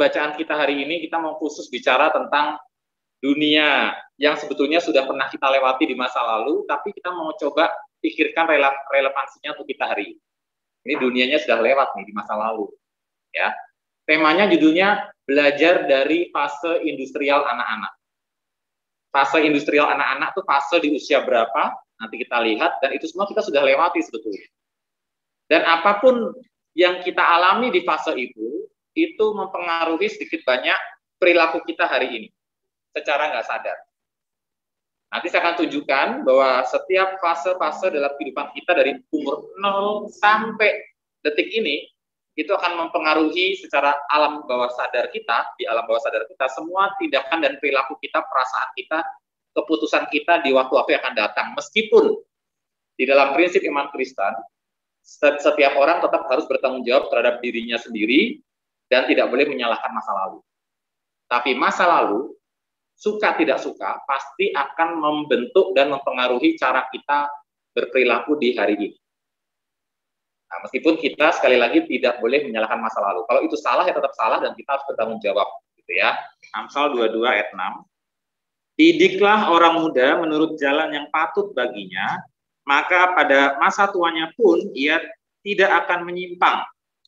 pembacaan kita hari ini kita mau khusus bicara tentang dunia yang sebetulnya sudah pernah kita lewati di masa lalu, tapi kita mau coba pikirkan relevansinya untuk kita hari ini. Ini dunianya sudah lewat nih di masa lalu. Ya, temanya judulnya belajar dari fase industrial anak-anak. Fase industrial anak-anak itu fase di usia berapa? Nanti kita lihat, dan itu semua kita sudah lewati sebetulnya. Dan apapun yang kita alami di fase itu mempengaruhi sedikit banyak perilaku kita hari ini, secara nggak sadar. Nanti saya akan tunjukkan bahwa setiap fase-fase dalam kehidupan kita dari umur 0 sampai detik ini, itu akan mempengaruhi secara alam bawah sadar kita, di alam bawah sadar kita, semua tindakan dan perilaku kita, perasaan kita, keputusan kita di waktu-waktu yang akan datang. Meskipun di dalam prinsip iman Kristen, setiap orang tetap harus bertanggung jawab terhadap dirinya sendiri dan tidak boleh menyalahkan masa lalu. Tapi masa lalu, suka tidak suka, pasti akan membentuk dan mempengaruhi cara kita berperilaku di hari ini. Nah, meskipun kita sekali lagi tidak boleh menyalahkan masa lalu. Kalau itu salah, ya tetap salah dan kita harus bertanggung jawab. Gitu ya. Amsal 22 ayat 6. Didiklah orang muda menurut jalan yang patut baginya, maka pada masa tuanya pun ia tidak akan menyimpang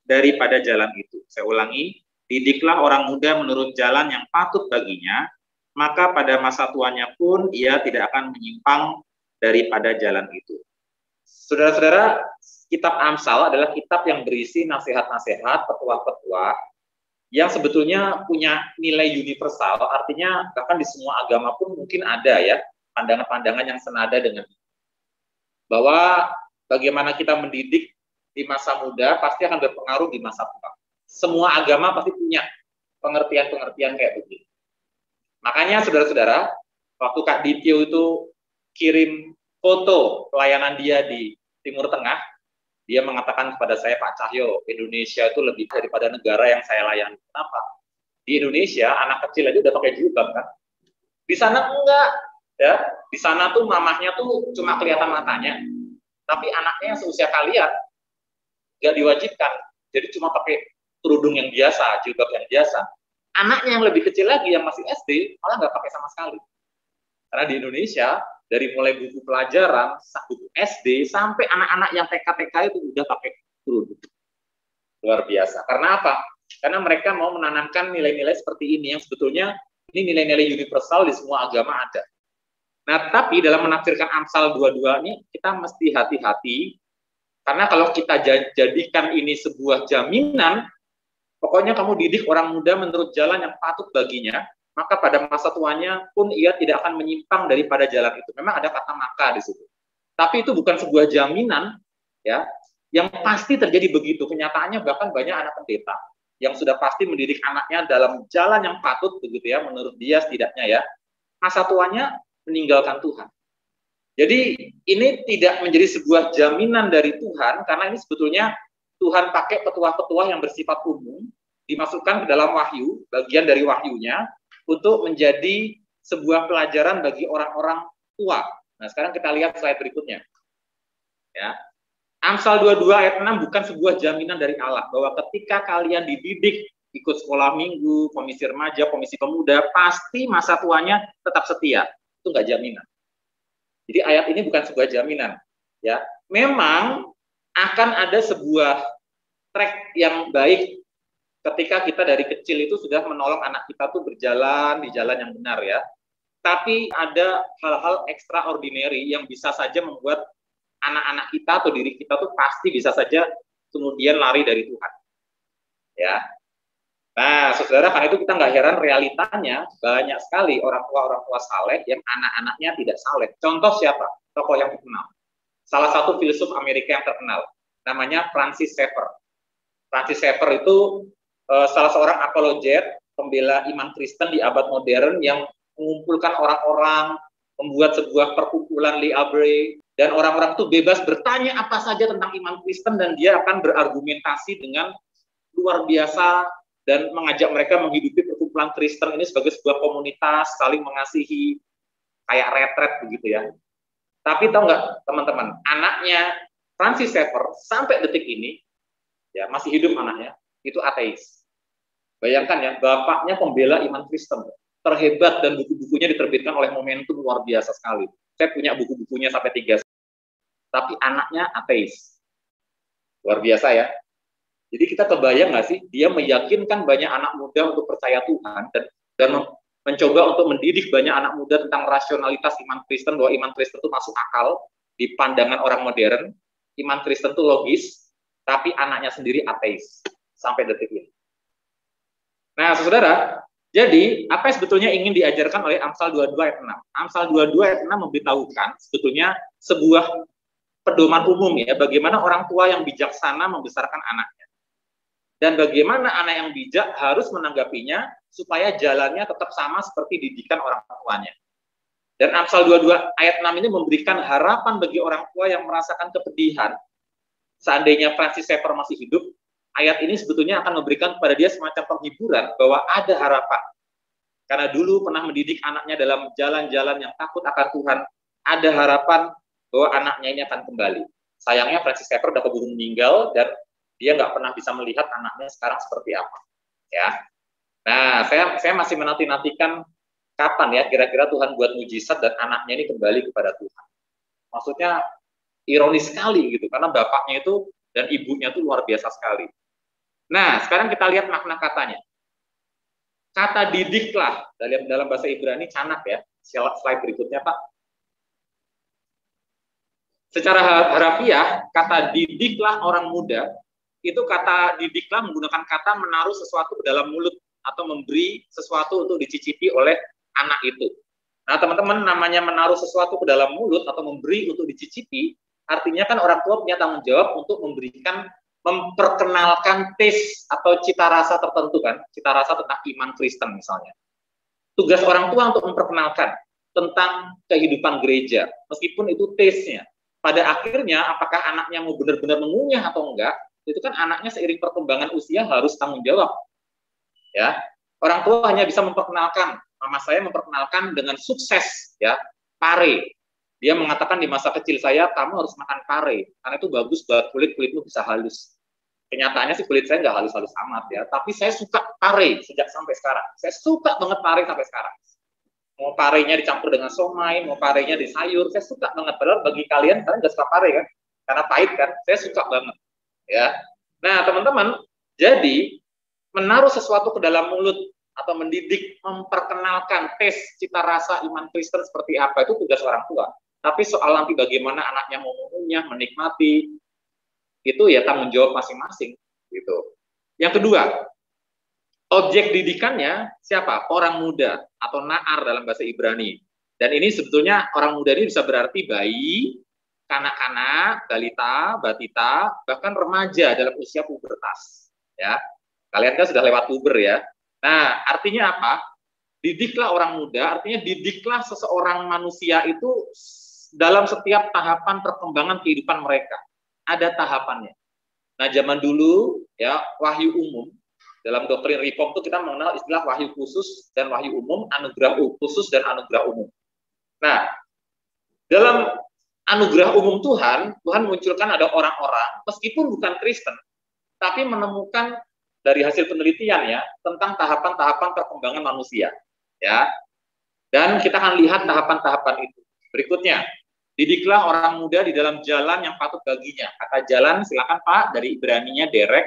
daripada jalan itu. Saya ulangi, didiklah orang muda menurut jalan yang patut baginya, maka pada masa tuanya pun ia tidak akan menyimpang daripada jalan itu. Saudara-saudara, kitab Amsal adalah kitab yang berisi nasihat-nasihat, petua-petua, yang sebetulnya punya nilai universal, artinya bahkan di semua agama pun mungkin ada ya, pandangan-pandangan yang senada dengan itu. Bahwa bagaimana kita mendidik di masa muda pasti akan berpengaruh di masa tua. Semua agama pasti punya pengertian-pengertian kayak begitu. Makanya saudara-saudara, waktu Kak Dityo itu kirim foto pelayanan dia di Timur Tengah, dia mengatakan kepada saya, Pak Cahyo, Indonesia itu lebih daripada negara yang saya layani. Kenapa? Di Indonesia, anak kecil aja udah pakai jilbab kan? Di sana enggak. Ya, di sana tuh mamahnya tuh cuma kelihatan matanya, tapi anaknya yang seusia kalian nggak diwajibkan. Jadi cuma pakai kerudung yang biasa, jilbab yang biasa. Anaknya yang lebih kecil lagi, yang masih SD, malah nggak pakai sama sekali. Karena di Indonesia, dari mulai buku pelajaran, buku SD, sampai anak-anak yang TK-TK itu udah pakai kerudung. Luar biasa. Karena apa? Karena mereka mau menanamkan nilai-nilai seperti ini, yang sebetulnya ini nilai-nilai universal di semua agama ada. Nah, tapi dalam menafsirkan Amsal 22 ini, kita mesti hati-hati, karena kalau kita jadikan ini sebuah jaminan, pokoknya kamu didik orang muda menurut jalan yang patut baginya, maka pada masa tuanya pun ia tidak akan menyimpang daripada jalan itu. Memang ada kata maka di situ. Tapi itu bukan sebuah jaminan ya, yang pasti terjadi begitu. Kenyataannya bahkan banyak anak pendeta yang sudah pasti mendidik anaknya dalam jalan yang patut begitu ya, menurut dia setidaknya ya. Masa tuanya meninggalkan Tuhan. Jadi ini tidak menjadi sebuah jaminan dari Tuhan, karena ini sebetulnya Tuhan pakai petua-petua yang bersifat umum, dimasukkan ke dalam wahyu, bagian dari wahyunya, untuk menjadi sebuah pelajaran bagi orang-orang tua. Nah, sekarang kita lihat slide berikutnya. Ya. Amsal 22 ayat 6 bukan sebuah jaminan dari Allah, bahwa ketika kalian dididik, ikut sekolah minggu, komisi remaja, komisi pemuda, pasti masa tuanya tetap setia. Itu nggak jaminan. Jadi ayat ini bukan sebuah jaminan. Ya, memang akan ada sebuah track yang baik ketika kita dari kecil itu sudah menolong anak kita tuh berjalan di jalan yang benar ya. Tapi ada hal-hal extraordinary yang bisa saja membuat anak-anak kita atau diri kita tuh pasti bisa saja kemudian lari dari Tuhan. Ya. Nah, saudara, karena itu kita nggak heran realitanya banyak sekali orang tua saleh yang anak-anaknya tidak saleh. Contoh siapa? Tokoh yang terkenal. Salah satu filsuf Amerika yang terkenal, namanya Francis Schaeffer. Francis Schaeffer itu salah seorang apologet, pembela iman Kristen di abad modern yang mengumpulkan orang-orang, membuat sebuah perkumpulan Liabre, dan orang-orang itu bebas bertanya apa saja tentang iman Kristen dan dia akan berargumentasi dengan luar biasa dan mengajak mereka menghidupi perkumpulan Kristen ini sebagai sebuah komunitas, saling mengasihi, kayak retret begitu ya. Tapi tahu nggak teman-teman, anaknya Francis Schaeffer sampai detik ini, ya masih hidup anaknya, itu ateis. Bayangkan ya, bapaknya pembela iman Kristen, terhebat, dan buku-bukunya diterbitkan oleh Momentum, luar biasa sekali. Saya punya buku-bukunya sampai 3, tapi anaknya ateis. Luar biasa ya. Jadi kita kebayang nggak sih, dia meyakinkan banyak anak muda untuk percaya Tuhan, dan mencoba untuk mendidik banyak anak muda tentang rasionalitas iman Kristen, bahwa iman Kristen itu masuk akal di pandangan orang modern, iman Kristen itu logis, tapi anaknya sendiri ateis sampai detik ini. Nah, saudara, jadi apa yang sebetulnya ingin diajarkan oleh Amsal 22 ayat 6? Amsal 22 ayat 6 memberitahukan sebetulnya sebuah pedoman umum ya, bagaimana orang tua yang bijaksana membesarkan anaknya. Dan bagaimana anak yang bijak harus menanggapinya supaya jalannya tetap sama seperti didikan orang tuanya. Dan Amsal 22 ayat 6 ini memberikan harapan bagi orang tua yang merasakan kepedihan. Seandainya Francis Schaeffer masih hidup, ayat ini sebetulnya akan memberikan kepada dia semacam penghiburan bahwa ada harapan. Karena dulu pernah mendidik anaknya dalam jalan-jalan yang takut akan Tuhan, ada harapan bahwa anaknya ini akan kembali. Sayangnya Francis Schaeffer udah keburu meninggal, dan dia nggak pernah bisa melihat anaknya sekarang seperti apa. Ya. Nah, saya masih menanti-nantikan kapan ya kira-kira Tuhan buat mujizat dan anaknya ini kembali kepada Tuhan. Maksudnya ironis sekali gitu, karena bapaknya itu dan ibunya itu luar biasa sekali. Nah, sekarang kita lihat makna katanya. Kata didiklah, dalam bahasa Ibrani canak ya. Slide berikutnya, Pak. Secara harafiah, kata didiklah orang muda, itu kata didiklah menggunakan kata menaruh sesuatu ke dalam mulut atau memberi sesuatu untuk dicicipi oleh anak itu. Nah, teman-teman, namanya menaruh sesuatu ke dalam mulut atau memberi untuk dicicipi, artinya kan orang tua punya tanggung jawab untuk memperkenalkan taste atau cita rasa tertentu kan, cita rasa tentang iman Kristen misalnya. Tugas orang tua untuk memperkenalkan tentang kehidupan gereja, meskipun itu taste-nya. Pada akhirnya, apakah anaknya mau benar-benar mengunyah atau enggak, itu kan anaknya seiring perkembangan usia harus tanggung jawab. Ya, orang tua hanya bisa memperkenalkan. Mama saya memperkenalkan dengan sukses, ya, pare. Dia mengatakan di masa kecil saya, kamu harus makan pare, karena itu bagus buat kulitmu bisa halus. Kenyataannya sih kulit saya nggak halus-halus amat ya, tapi saya suka pare sejak sampai sekarang. Saya suka banget pare sampai sekarang. Mau parenya dicampur dengan somai, mau parenya di sayur, saya suka banget. Padahal bagi kalian nggak suka pare kan, karena pahit kan, saya suka banget. Ya, nah teman-teman, jadi menaruh sesuatu ke dalam mulut atau mendidik, memperkenalkan tes cita rasa iman Kristen seperti apa, itu tugas orang tua. Tapi soal nanti bagaimana anaknya mau mengunyah, menikmati, itu ya tanggung jawab masing-masing. Gitu. Yang kedua, objek didikannya siapa? Orang muda atau na'ar dalam bahasa Ibrani. Dan ini sebetulnya orang muda ini bisa berarti bayi, kanak-kanak, balita, batita, bahkan remaja dalam usia pubertas. Ya, kalian kan sudah lewat puber ya. Nah, artinya apa? Didiklah orang muda, artinya didiklah seseorang manusia itu dalam setiap tahapan perkembangan kehidupan mereka. Ada tahapannya. Nah, zaman dulu ya, wahyu umum, dalam doktrin Reform itu kita mengenal istilah wahyu khusus dan wahyu umum, anugerah khusus dan anugerah umum. Nah, dalam anugerah umum Tuhan munculkan ada orang-orang, meskipun bukan Kristen, tapi menemukan dari hasil penelitian ya, tentang tahapan-tahapan perkembangan manusia. Ya, dan kita akan lihat tahapan-tahapan itu. Berikutnya, didiklah orang muda di dalam jalan yang patut baginya. Kata jalan, silakan Pak, dari Ibraninya derek,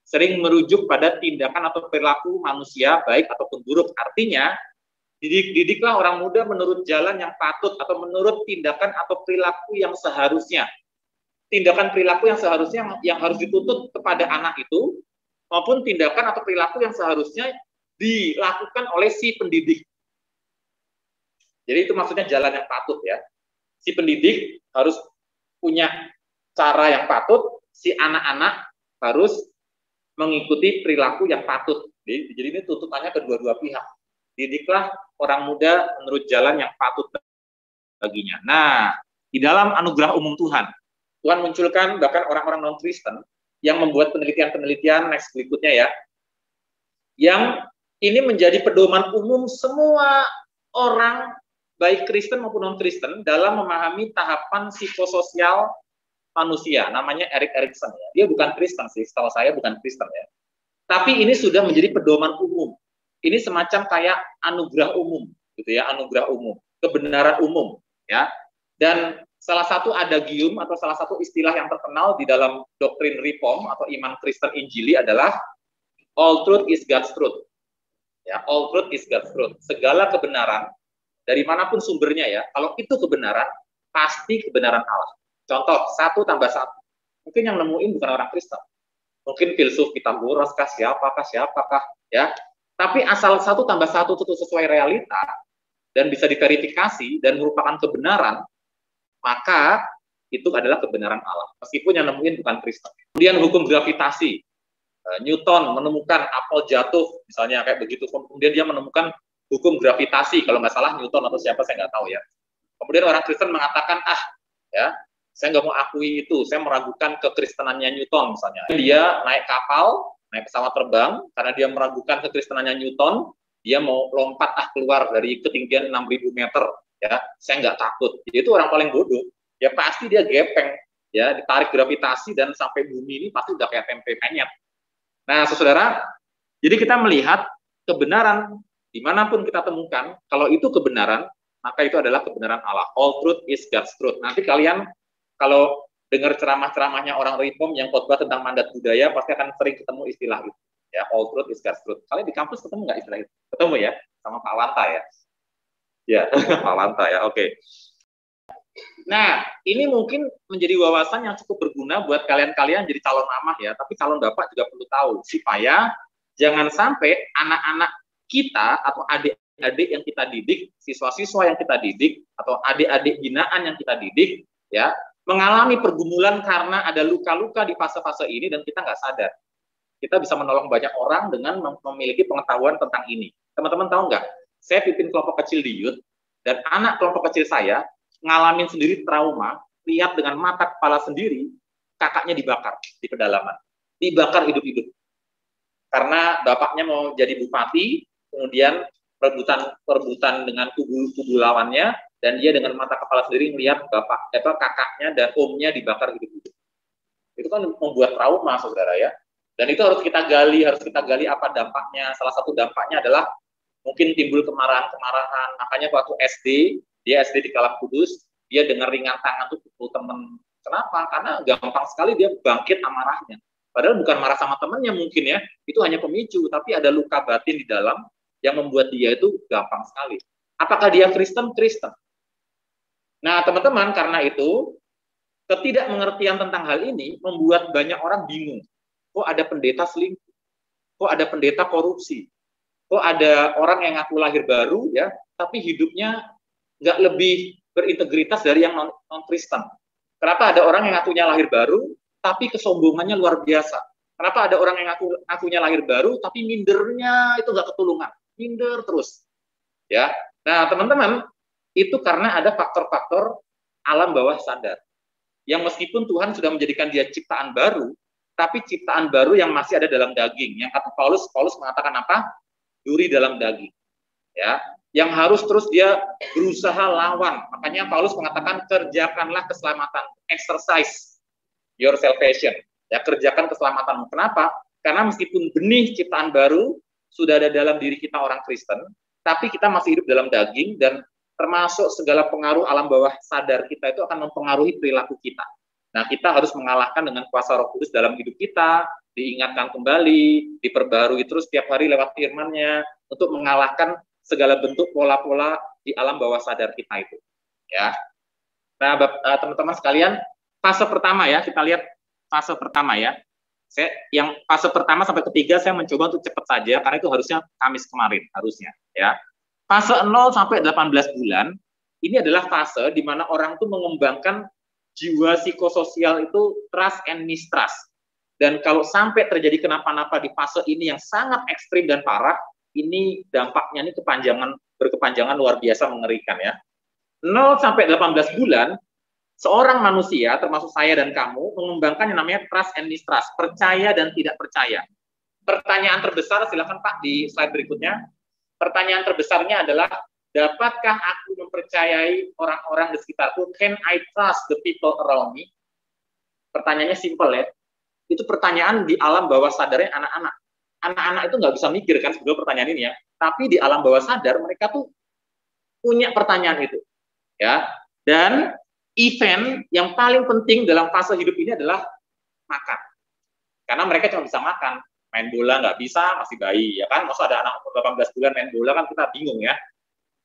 sering merujuk pada tindakan atau perilaku manusia, baik ataupun buruk. Artinya, didiklah orang muda menurut jalan yang patut atau menurut tindakan atau perilaku yang seharusnya. Tindakan perilaku yang seharusnya yang harus dituntut kepada anak itu, maupun tindakan atau perilaku yang seharusnya dilakukan oleh si pendidik. Jadi itu maksudnya jalan yang patut ya. Si pendidik harus punya cara yang patut, si anak-anak harus mengikuti perilaku yang patut. Jadi ini tuntutannya kedua-dua pihak. Didiklah orang muda menurut jalan yang patut baginya. Nah, di dalam anugerah umum Tuhan munculkan bahkan orang-orang non-Kristen yang membuat penelitian-penelitian next berikutnya ya, yang ini menjadi pedoman umum semua orang baik Kristen maupun non-Kristen dalam memahami tahapan psikososial manusia. Namanya Erik Erikson ya. Dia bukan Kristen sih, setahu saya bukan Kristen ya. Tapi ini sudah menjadi pedoman umum. Ini semacam kayak anugerah umum, gitu ya, anugerah umum, kebenaran umum, ya. Dan salah satu adagium atau salah satu istilah yang terkenal di dalam doktrin Reform atau iman Kristen Injili adalah all truth is God's truth. Ya, all truth is God's truth. Segala kebenaran dari manapun sumbernya ya, kalau itu kebenaran, pasti kebenaran Allah. Contoh, 1 tambah 1. Mungkin yang nemuin bukan orang Kristen. Mungkin filsuf Pitagoras kah, siapakah, ya. Tapi asal 1 tambah 1 itu sesuai realita, dan bisa diverifikasi, dan merupakan kebenaran, maka itu adalah kebenaran Allah. Meskipun yang nemuin bukan Kristen. Kemudian hukum gravitasi. Newton menemukan apel jatuh, misalnya kayak begitu. Kemudian dia menemukan hukum gravitasi, kalau nggak salah Newton atau siapa, saya nggak tahu ya. Kemudian orang Kristen mengatakan, ya, saya nggak mau akui itu, saya meragukan kekristenannya Newton misalnya. Dia naik kapal, naik pesawat terbang, karena dia meragukan kekristenannya Newton, dia mau lompat keluar dari ketinggian 6.000 meter, ya, saya nggak takut. Jadi itu orang paling bodoh, ya pasti dia gepeng, ya, ditarik gravitasi dan sampai bumi ini pasti udah kayak tempe penyet. Nah, saudara, jadi kita melihat kebenaran dimanapun kita temukan, kalau itu kebenaran, maka itu adalah kebenaran Allah. All truth is God's truth. Nanti kalian kalau dengar ceramah-ceramahnya orang Reform yang khotbah tentang mandat budaya, pasti akan sering ketemu istilah itu. Ya, all truth is God's truth. Kalian di kampus ketemu nggak istilah itu? Ketemu ya, sama Pak Lanta ya. Ya, Pak Lanta ya, oke. Nah, ini mungkin menjadi wawasan yang cukup berguna buat kalian-kalian jadi calon mamah ya, tapi calon bapak juga perlu tahu, supaya jangan sampai anak-anak kita atau adik-adik yang kita didik, siswa-siswa yang kita didik, atau adik-adik binaan yang kita didik, ya, mengalami pergumulan karena ada luka-luka di fase-fase ini dan kita nggak sadar. Kita bisa menolong banyak orang dengan memiliki pengetahuan tentang ini. Teman-teman tahu nggak? Saya pimpin kelompok kecil di youth, dan anak kelompok kecil saya ngalamin sendiri trauma, lihat dengan mata kepala sendiri, kakaknya dibakar di pedalaman. Dibakar hidup-hidup. Karena bapaknya mau jadi bupati, kemudian perebutan dengan kubu lawannya, dan dia dengan mata kepala sendiri melihat kakaknya dan omnya dibakar hidup-hidup. Itu kan membuat trauma, saudara ya. Dan itu harus kita gali apa dampaknya. Salah satu dampaknya adalah mungkin timbul kemarahan-kemarahan. Makanya waktu SD, dia SD di Kalam Kudus, dia dengan ringan tangan tuh pukul temen. Kenapa? Karena gampang sekali dia bangkit amarahnya. Padahal bukan marah sama temennya mungkin ya, itu hanya pemicu, tapi ada luka batin di dalam yang membuat dia itu gampang sekali. Apakah dia Kristen? Kristen. Nah, teman-teman, karena itu, ketidakmengertian tentang hal ini membuat banyak orang bingung. Kok ada pendeta selingkuh? Kok ada pendeta korupsi? Kok ada orang yang ngaku lahir baru, ya, tapi hidupnya nggak lebih berintegritas dari yang non-Kristen? Kenapa ada orang yang ngakunya lahir baru, tapi kesombongannya luar biasa? Kenapa ada orang yang ngakunya lahir baru, tapi mindernya itu nggak ketulungan? Minder terus. Ya. Nah, teman-teman, itu karena ada faktor-faktor alam bawah sadar. Yang meskipun Tuhan sudah menjadikan dia ciptaan baru, tapi ciptaan baru yang masih ada dalam daging. Yang kata Paulus mengatakan apa? Duri dalam daging. Ya, yang harus terus dia berusaha lawan. Makanya Paulus mengatakan kerjakanlah keselamatan, exercise your salvation. Ya, kerjakan keselamatanmu. Kenapa? Karena meskipun benih ciptaan baru sudah ada dalam diri kita orang Kristen, tapi kita masih hidup dalam daging, dan termasuk segala pengaruh alam bawah sadar kita itu akan mempengaruhi perilaku kita. Nah, kita harus mengalahkan dengan kuasa Roh Kudus dalam hidup kita, diingatkan kembali, diperbarui terus setiap hari lewat firman-Nya untuk mengalahkan segala bentuk pola-pola di alam bawah sadar kita itu. Ya. Nah, teman-teman sekalian, fase pertama ya, kita lihat fase pertama ya. Yang fase pertama sampai ketiga saya mencoba untuk cepat saja karena itu harusnya Kamis kemarin harusnya ya. Fase 0 sampai 18 bulan ini adalah fase di mana orang itu mengembangkan jiwa psikososial itu trust and mistrust. Dan kalau sampai terjadi kenapa-napa di fase ini yang sangat ekstrim dan parah, ini dampaknya ini berkepanjangan luar biasa mengerikan ya. 0 sampai 18 bulan, seorang manusia, termasuk saya dan kamu, mengembangkan yang namanya trust and mistrust, percaya dan tidak percaya. Pertanyaan terbesar, silakan Pak di slide berikutnya. Pertanyaan terbesarnya adalah, dapatkah aku mempercayai orang-orang di sekitarku? Can I trust the people around me? Pertanyaannya simpel ya. Itu pertanyaan di alam bawah sadarnya anak-anak. anak-anak itu nggak bisa mikir kan sebelum pertanyaan ini ya. Tapi di alam bawah sadar mereka tuh punya pertanyaan itu, ya. Dan event yang paling penting dalam fase hidup ini adalah makan. Karena mereka cuma bisa makan, main bola nggak bisa, masih bayi, ya kan? Masa ada anak umur 18 bulan main bola kan kita bingung ya.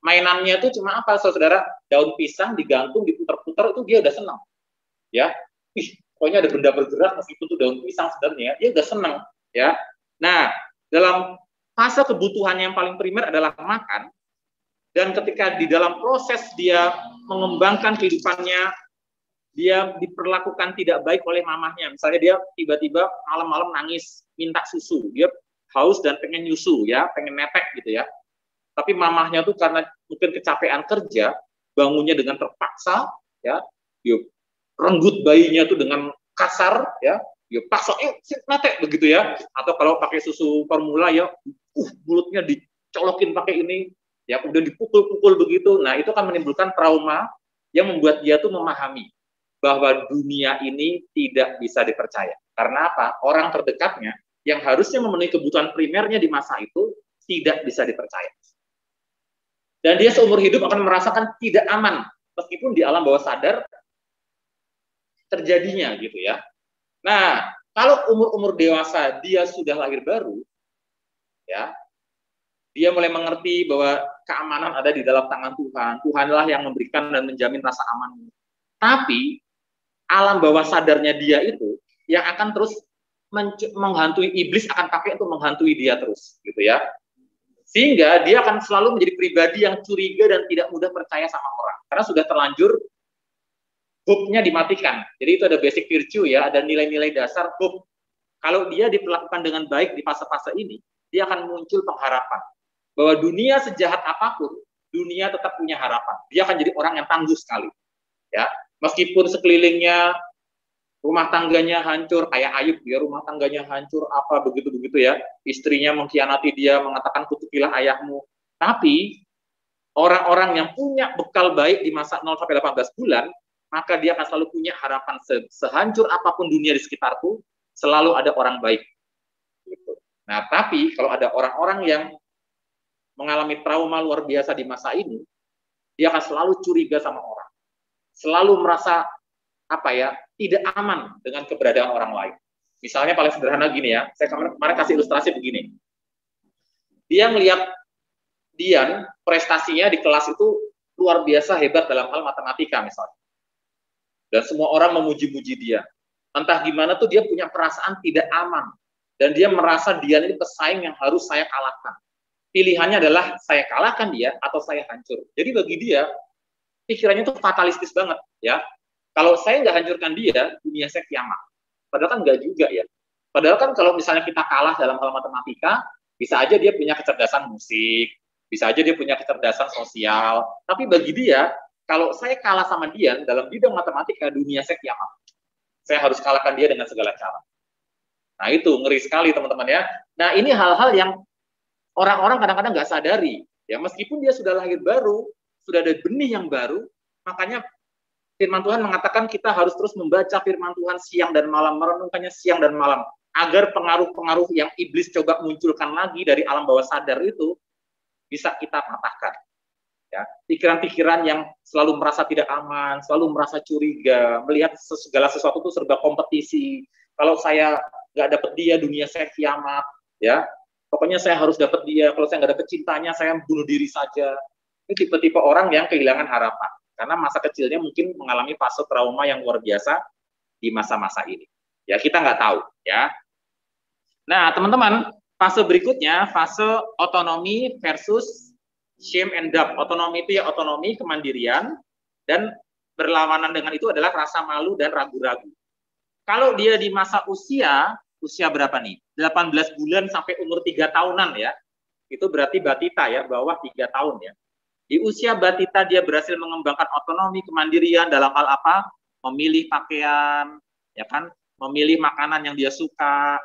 Mainannya itu cuma apa, saudara? Daun pisang digantung, diputar-putar, itu dia udah senang. Ya, pokoknya ada benda bergerak meskipun itu daun pisang sebenarnya, dia udah senang. Ya, nah dalam fase kebutuhan yang paling primer adalah makan, dan ketika di dalam proses dia mengembangkan kehidupannya, dia diperlakukan tidak baik oleh mamahnya. Misalnya dia tiba-tiba malam-malam nangis, minta susu. Dia haus dan pengen nyusu, ya, pengen mepek gitu ya. Tapi mamahnya tuh karena mungkin kecapean kerja, bangunnya dengan terpaksa, ya, dia renggut bayinya tuh dengan kasar, ya, dia paksa, mate begitu ya. Atau kalau pakai susu formula ya, mulutnya dicolokin pakai ini, ya, kemudian dipukul-pukul begitu. Nah, itu akan menimbulkan trauma yang membuat dia tuh memahami bahwa dunia ini tidak bisa dipercaya. Karena apa? Orang terdekatnya yang harusnya memenuhi kebutuhan primernya di masa itu tidak bisa dipercaya. Dan dia seumur hidup akan merasakan tidak aman, meskipun di alam bawah sadar terjadinya gitu ya. Nah, kalau umur-umur dewasa dia sudah lahir baru, ya, dia mulai mengerti bahwa keamanan ada di dalam tangan Tuhan. Tuhanlah yang memberikan dan menjamin rasa aman. Tapi alam bawah sadarnya dia itu yang akan terus menghantui, iblis akan pakai untuk menghantui dia terus, gitu ya. Sehingga dia akan selalu menjadi pribadi yang curiga dan tidak mudah percaya sama orang. Karena sudah terlanjur hope-nya dimatikan. Jadi itu ada basic virtue ya, ada nilai-nilai dasar hope. Kalau dia diperlakukan dengan baik di fase-fase ini, dia akan muncul pengharapan. Bahwa dunia sejahat apapun, dunia tetap punya harapan. Dia akan jadi orang yang tangguh sekali. Ya, meskipun sekelilingnya rumah tangganya hancur, kayak Ayub, dia rumah tangganya hancur, apa begitu-begitu ya. Istrinya mengkhianati dia, mengatakan kutukilah ayahmu. Tapi orang-orang yang punya bekal baik di masa 0-18 bulan, maka dia akan selalu punya harapan sehancur apapun dunia di sekitarku, selalu ada orang baik. Gitu. Nah, tapi kalau ada orang-orang yang mengalami trauma luar biasa di masa ini, dia akan selalu curiga sama orang. Selalu merasa tidak aman dengan keberadaan orang lain. Misalnya paling sederhana gini ya, saya kemarin kasih ilustrasi begini. Dia melihat Dian, prestasinya di kelas itu luar biasa hebat dalam hal matematika misalnya. Dan semua orang memuji-muji dia. Entah gimana tuh dia punya perasaan tidak aman. Dan dia merasa Dian ini pesaing yang harus saya kalahkan. Pilihannya adalah saya kalahkan dia atau saya hancur. Jadi bagi dia, pikirannya tuh fatalistis banget. Ya, kalau saya nggak hancurkan dia, dunia saya kiamat. Padahal kan nggak juga ya. Padahal kan kalau misalnya kita kalah dalam hal matematika, bisa aja dia punya kecerdasan musik, bisa aja dia punya kecerdasan sosial. Tapi bagi dia, kalau saya kalah sama dia dalam bidang matematika, dunia saya kiamat. Saya harus kalahkan dia dengan segala cara. Nah itu ngeri sekali teman-teman ya. Nah ini hal-hal yang orang-orang kadang-kadang nggak sadari. Ya meskipun dia sudah lahir baru, sudah ada benih yang baru, makanya firman Tuhan mengatakan kita harus terus membaca firman Tuhan siang dan malam, merenungkannya siang dan malam, agar pengaruh-pengaruh yang iblis coba munculkan lagi dari alam bawah sadar itu bisa kita patahkan. Ya, pikiran-pikiran yang selalu merasa tidak aman, selalu merasa curiga, melihat segala sesuatu itu serba kompetisi. Kalau saya nggak dapat dia, dunia saya kiamat. Ya, pokoknya saya harus dapat dia. Kalau saya nggak dapat cintanya, saya bunuh diri saja. Ini tipe-tipe orang yang kehilangan harapan. Karena masa kecilnya mungkin mengalami fase trauma yang luar biasa di masa-masa ini. Ya, kita nggak tahu. Ya. Nah, teman-teman, fase berikutnya, fase otonomi versus shame and doubt. Otonomi itu ya otonomi, kemandirian, dan berlawanan dengan itu adalah rasa malu dan ragu-ragu. Kalau dia di masa usia berapa nih? 18 bulan sampai umur 3 tahunan ya. Itu berarti batita ya, bawah 3 tahun ya. Di usia batita dia berhasil mengembangkan otonomi, kemandirian dalam hal apa? Memilih pakaian, ya kan? Memilih makanan yang dia suka,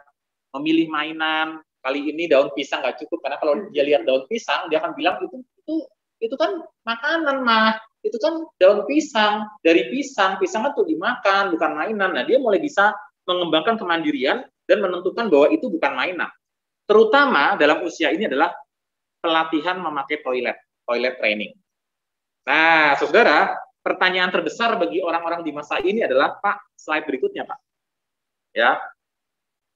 memilih mainan. Kali ini daun pisang nggak cukup, karena kalau dia lihat daun pisang, dia akan bilang itu kan makanan mah, itu kan daun pisang, dari pisang kan tuh dimakan, bukan mainan. Nah dia mulai bisa mengembangkan kemandirian dan menentukan bahwa itu bukan mainan. terutama dalam usia ini adalah pelatihan memakai toilet training. Nah, saudara, pertanyaan terbesar bagi orang-orang di masa ini adalah, Pak, slide berikutnya, Pak. Ya,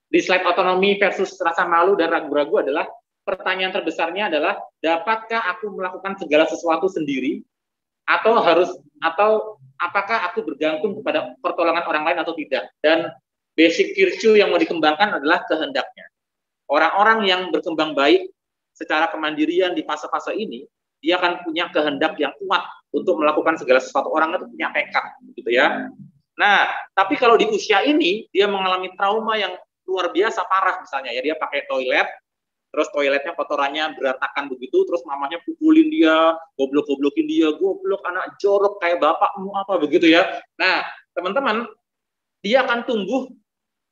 di slide otonomi versus rasa malu dan ragu-ragu adalah pertanyaan terbesarnya adalah, dapatkah aku melakukan segala sesuatu sendiri, atau apakah aku bergantung kepada pertolongan orang lain atau tidak? Dan basic virtue yang mau dikembangkan adalah kehendaknya. Orang-orang yang berkembang baik secara kemandirian di fase-fase ini, dia akan punya kehendak yang kuat untuk melakukan segala sesuatu. Orang itu punya tekad, gitu ya. Nah, tapi kalau di usia ini, dia mengalami trauma yang luar biasa parah, misalnya ya, dia pakai toilet, terus toiletnya kotorannya berantakan begitu, terus mamanya pukulin dia, goblok-goblokin dia, goblok anak jorok kayak bapakmu apa begitu ya. Nah, teman-teman, dia akan tumbuh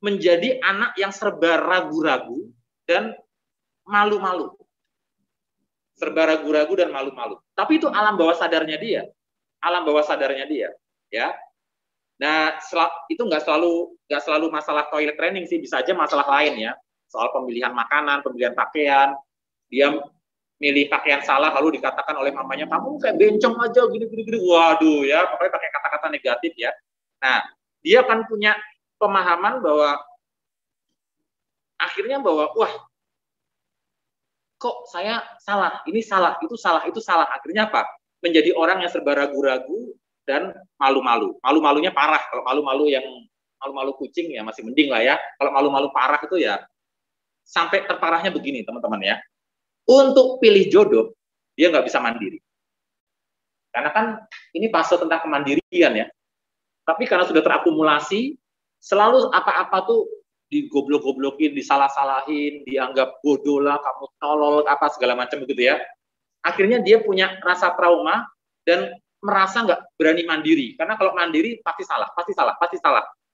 menjadi anak yang serba ragu-ragu dan malu-malu. Serba ragu-ragu dan malu-malu. Tapi itu alam bawah sadarnya dia. Alam bawah sadarnya dia, ya. Nah, itu nggak selalu masalah toilet training sih, bisa aja masalah lain ya. Soal pemilihan makanan, pemilihan pakaian, dia milih pakaian salah lalu dikatakan oleh mamanya, kamu kayak bencong aja gini. Waduh ya, pokoknya pakai kata-kata negatif ya. Nah, dia akan punya pemahaman bahwa akhirnya wah, kok saya salah, ini salah, itu salah, itu salah. Akhirnya apa? Menjadi orang yang serba ragu-ragu dan malu-malu. Malu-malunya parah. Kalau malu-malu kucing ya masih mending lah ya. Kalau malu-malu parah itu ya sampai terparahnya begini, teman-teman ya. Untuk pilih jodoh, dia nggak bisa mandiri. Karena kan ini fase tentang kemandirian ya. Tapi karena sudah terakumulasi, selalu apa-apa tuh digoblok-goblokin, disalah-salahin, dianggap bodoh lah, kamu tolol, apa segala macam begitu ya. Akhirnya dia punya rasa trauma dan merasa nggak berani mandiri. Karena kalau mandiri pasti salah.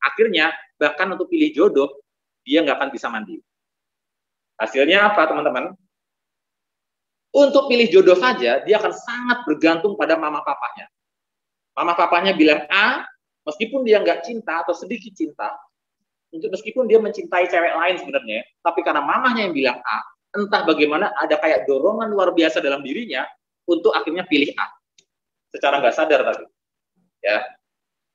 Akhirnya bahkan untuk pilih jodoh, dia nggak akan bisa mandiri. Hasilnya apa, teman-teman? Untuk pilih jodoh saja, dia akan sangat bergantung pada mama papanya. Mama papanya bilang A, meskipun dia nggak cinta atau sedikit cinta, meskipun dia mencintai cewek lain sebenarnya, tapi karena mamanya yang bilang A, entah bagaimana ada kayak dorongan luar biasa dalam dirinya untuk akhirnya pilih A. Secara nggak sadar tadi. Ya.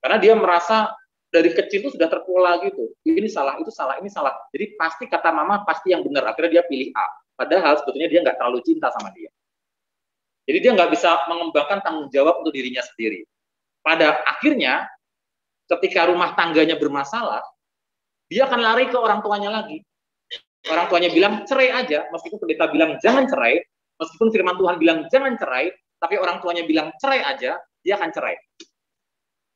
Karena dia merasa dari kecil itu sudah terpola gitu. Ini salah, itu salah, ini salah. Jadi pasti kata mama pasti yang benar. Akhirnya dia pilih A. Padahal sebetulnya dia nggak terlalu cinta sama dia. Jadi dia nggak bisa mengembangkan tanggung jawab untuk dirinya sendiri. Pada akhirnya, ketika rumah tangganya bermasalah, dia akan lari ke orang tuanya lagi. Orang tuanya bilang cerai aja, meskipun pendeta bilang jangan cerai, meskipun firman Tuhan bilang jangan cerai, tapi orang tuanya bilang cerai aja, dia akan cerai.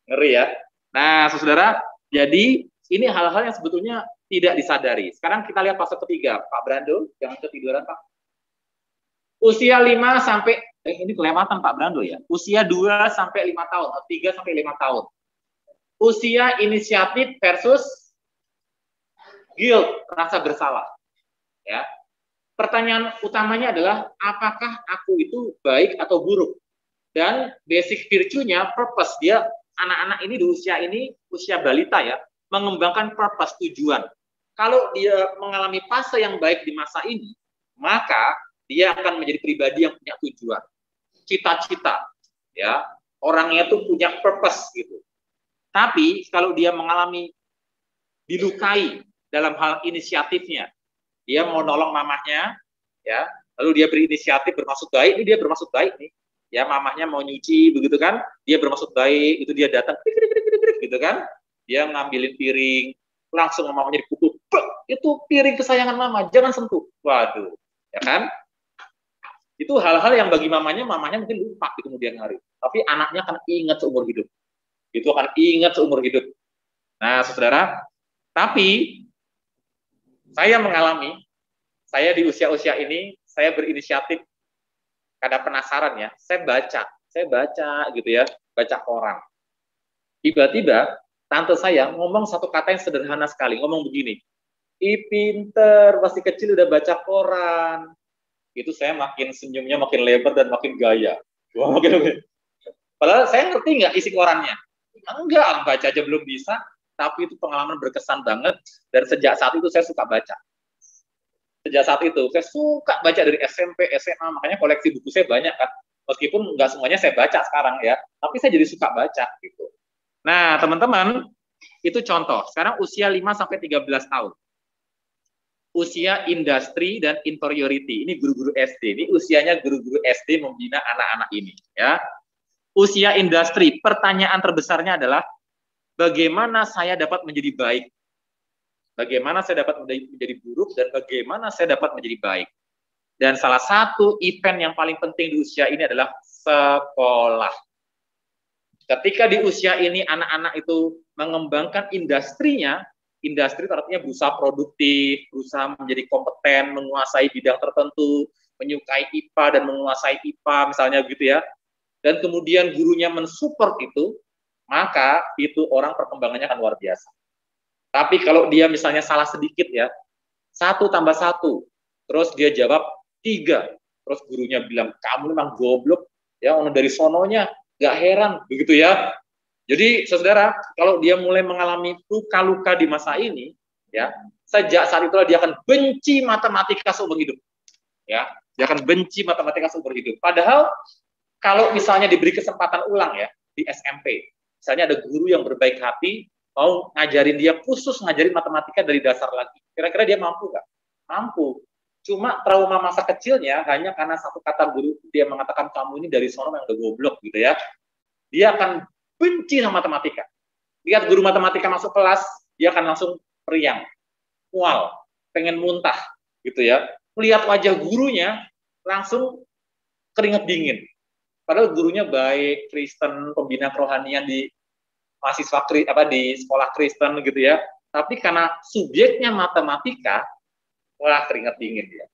Ngeri ya. Nah, saudara, jadi ini hal-hal yang sebetulnya tidak disadari. Sekarang kita lihat fase ketiga, Pak Brando, jangan ketiduran, Pak. Usia 5 sampai ini kelewatan Pak Brando ya. Usia 2 sampai 5 tahun, 3 sampai 5 tahun. Usia inisiatif versus guilt, rasa bersalah. Ya. Pertanyaan utamanya adalah apakah aku itu baik atau buruk? Dan basic virtue-nya purpose, dia anak-anak ini di usia ini, usia balita ya, mengembangkan purpose, tujuan. Kalau dia mengalami fase yang baik di masa ini, maka dia akan menjadi pribadi yang punya tujuan, cita-cita, ya, orangnya tuh punya purpose gitu. Tapi kalau dia mengalami dilukai dalam hal inisiatifnya, dia mau nolong mamahnya, ya, lalu dia berinisiatif bermaksud baik, ini dia bermaksud baik nih, ya, mamahnya mau nyuci begitu kan, dia bermaksud baik, itu dia datang, gitu kan, dia ngambilin piring, langsung mamanya dipukul, itu piring kesayangan mama, jangan sentuh, waduh, ya kan? Itu hal-hal yang bagi mamanya mungkin lupa di kemudian hari, tapi anaknya akan ingat seumur hidup, itu akan ingat seumur hidup. Nah, saudara, tapi saya mengalami, saya di usia-usia ini, saya berinisiatif, karena penasaran ya, saya baca gitu ya, baca koran. Tiba-tiba, tante saya ngomong satu kata yang sederhana sekali, ngomong begini, pinter, masih kecil udah baca koran. Itu saya makin senyumnya makin lebar dan makin gaya. Wah, makin. Padahal saya ngerti nggak isi korannya? Enggak, baca aja belum bisa, tapi itu pengalaman berkesan banget, dan sejak saat itu saya suka baca. Sejak saat itu saya suka baca dari SMP, SMA, makanya koleksi buku saya banyak kan. Meskipun nggak semuanya saya baca sekarang ya, tapi saya jadi suka baca gitu. Nah, teman-teman, itu contoh. Sekarang usia 5 sampai 13 tahun. Usia industri dan inferiority. Ini guru-guru SD. Ini usianya guru-guru SD membina anak-anak ini, ya. Usia industri, pertanyaan terbesarnya adalah bagaimana saya dapat menjadi baik? Bagaimana saya dapat menjadi buruk dan bagaimana saya dapat menjadi baik? Dan salah satu event yang paling penting di usia ini adalah sekolah. Ketika di usia ini anak-anak itu mengembangkan industrinya, industri artinya berusaha produktif, berusaha menjadi kompeten, menguasai bidang tertentu, menyukai IPA dan menguasai IPA misalnya gitu ya. Dan kemudian gurunya mensupport itu, maka itu orang perkembangannya akan luar biasa. Tapi kalau dia misalnya salah sedikit ya, 1 tambah 1, terus dia jawab 3, terus gurunya bilang kamu memang goblok, ya orang dari sononya, nggak heran begitu ya. Jadi saudara, kalau dia mulai mengalami luka-luka di masa ini, ya sejak saat itulah dia akan benci matematika seumur hidup. Ya, dia akan benci matematika seumur hidup. Padahal kalau misalnya diberi kesempatan ulang ya di SMP, misalnya ada guru yang berbaik hati mau ngajarin dia khusus ngajarin matematika dari dasar lagi, kira-kira dia mampu nggak? Mampu. Cuma trauma masa kecilnya hanya karena satu kata guru dia mengatakan kamu ini dari sono yang udah goblok gitu ya. Dia akan benci sama matematika. Lihat guru matematika masuk kelas, dia akan langsung periang, mual, pengen muntah gitu ya. Lihat wajah gurunya langsung keringat dingin. Padahal gurunya baik, Kristen, pembina kerohanian di mahasiswa di sekolah Kristen gitu ya. Tapi karena subjeknya matematika, wah keringat dingin dia.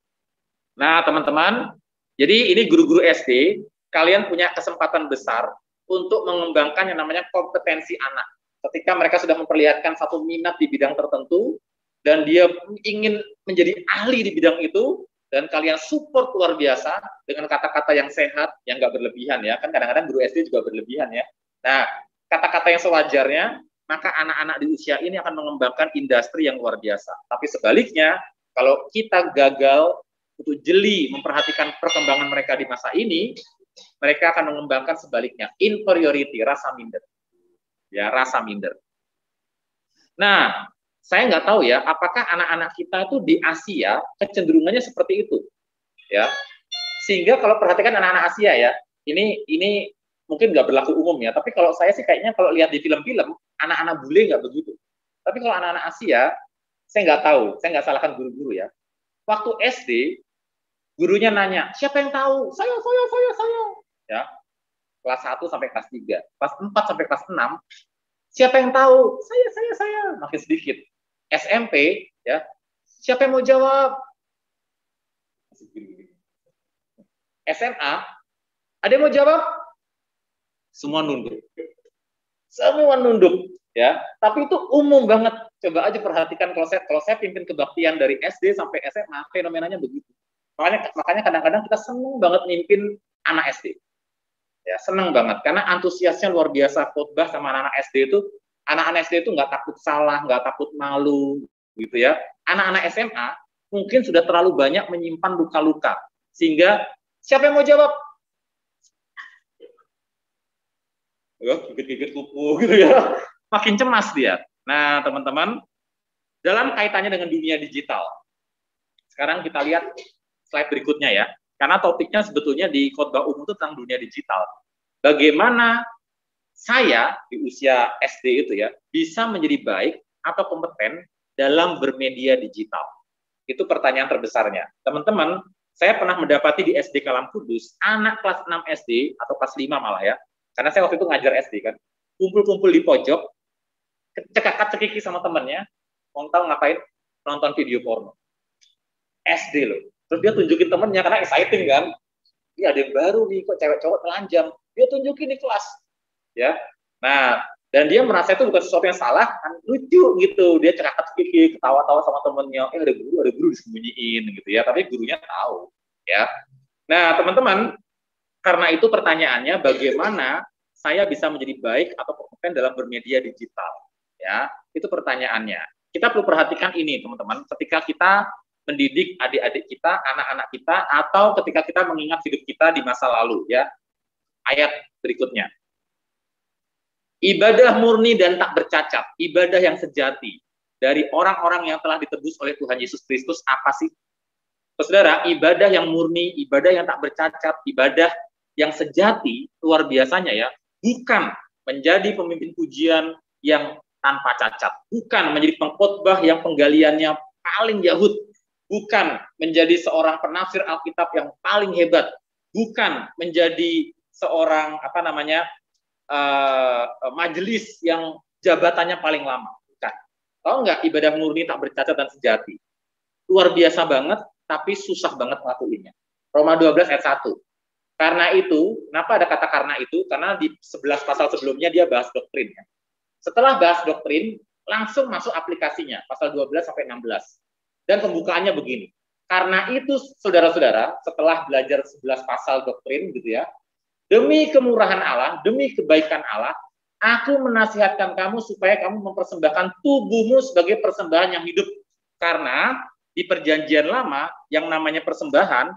Nah, teman-teman, jadi ini guru-guru SD, kalian punya kesempatan besar untuk mengembangkan yang namanya kompetensi anak. Ketika mereka sudah memperlihatkan satu minat di bidang tertentu, dan dia ingin menjadi ahli di bidang itu, dan kalian support luar biasa dengan kata-kata yang sehat, yang nggak berlebihan ya. Kan kadang-kadang guru SD juga berlebihan ya. Nah, kata-kata yang sewajarnya, maka anak-anak di usia ini akan mengembangkan industri yang luar biasa. Tapi sebaliknya, kalau kita gagal untuk jeli memperhatikan perkembangan mereka di masa ini, mereka akan mengembangkan sebaliknya, inferiority, rasa minder. Ya, rasa minder. Nah, saya nggak tahu ya, apakah anak-anak kita itu di Asia kecenderungannya seperti itu, ya. Sehingga kalau perhatikan anak-anak Asia ya, ini mungkin nggak berlaku umum ya, tapi kalau saya sih kayaknya kalau lihat di film-film, anak-anak bule nggak begitu. Tapi kalau anak-anak Asia, saya nggak tahu, saya nggak salahkan guru-guru ya. Waktu SD, gurunya nanya, siapa yang tahu? Saya. Ya, kelas 1 sampai kelas 3. Kelas 4 sampai kelas 6, siapa yang tahu? Saya. Makin sedikit. SMP, ya, siapa yang mau jawab? SMA, ada yang mau jawab? Semua nunduk. Semua nunduk, ya. Tapi itu umum banget. Coba aja perhatikan kalau saya pimpin kebaktian dari SD sampai SMA, fenomenanya begitu. Makanya kadang-kadang kita senang banget mimpin anak SD. Ya, senang banget karena antusiasnya luar biasa. Khotbah sama anak-anak SD itu, anak-anak SD itu nggak takut salah, nggak takut malu, gitu ya. Anak-anak SMA mungkin sudah terlalu banyak menyimpan luka-luka, sehingga siapa yang mau jawab? Gigit-gigit kuku gitu ya, makin cemas dia. Nah, teman-teman, dalam kaitannya dengan dunia digital, sekarang kita lihat slide berikutnya ya. Karena topiknya sebetulnya di khotbah umum itu tentang dunia digital. Bagaimana saya di usia SD itu ya bisa menjadi baik atau kompeten dalam bermedia digital? Itu pertanyaan terbesarnya. Teman-teman, saya pernah mendapati di SD Kalam Kudus, anak kelas 6 SD atau kelas 5 malah ya. Karena saya waktu itu ngajar SD kan. Kumpul-kumpul di pojok, cekak-cekiki sama temannya, mau tahu ngapain? Nonton video porno. SD loh. Terus dia tunjukin temennya karena exciting kan. Ini ada yang baru nih, kok cewek cowok telanjang. Dia tunjukin di kelas. Ya. Nah, dan dia merasa itu bukan sesuatu yang salah, kan lucu gitu. Dia cekak-cekiki, ketawa-tawa sama temennya. Ada guru disembunyiin gitu ya. Tapi gurunya tahu. Ya. Nah, teman-teman, karena itu pertanyaannya bagaimana saya bisa menjadi baik atau kompeten dalam bermedia digital. Ya, itu pertanyaannya. Kita perlu perhatikan ini, teman-teman. Ketika kita mendidik adik-adik kita, anak-anak kita, atau ketika kita mengingat hidup kita di masa lalu, ya. Ayat berikutnya. Ibadah murni dan tak bercacat, ibadah yang sejati dari orang-orang yang telah ditebus oleh Tuhan Yesus Kristus apa sih? Saudara, ibadah yang murni, ibadah yang tak bercacat, ibadah yang sejati, luar biasanya ya, bukan menjadi pemimpin pujian yang tanpa cacat, bukan menjadi pengkhotbah yang penggaliannya paling Yahud, bukan menjadi seorang penafsir Alkitab yang paling hebat, bukan menjadi seorang majelis yang jabatannya paling lama, bukan. Tahu nggak ibadah murni tak bercacat dan sejati? Luar biasa banget, tapi susah banget ngelakuinnya. Roma 12 ayat 1. Karena itu, kenapa ada kata karena itu? Karena di 11 pasal sebelumnya dia bahas doktrin. Ya. Setelah bahas doktrin, langsung masuk aplikasinya, pasal 12 sampai 16. Dan pembukaannya begini. Karena itu, saudara-saudara, setelah belajar 11 pasal doktrin, gitu ya, demi kemurahan Allah, demi kebaikan Allah, aku menasihatkan kamu supaya kamu mempersembahkan tubuhmu sebagai persembahan yang hidup. Karena di perjanjian lama, yang namanya persembahan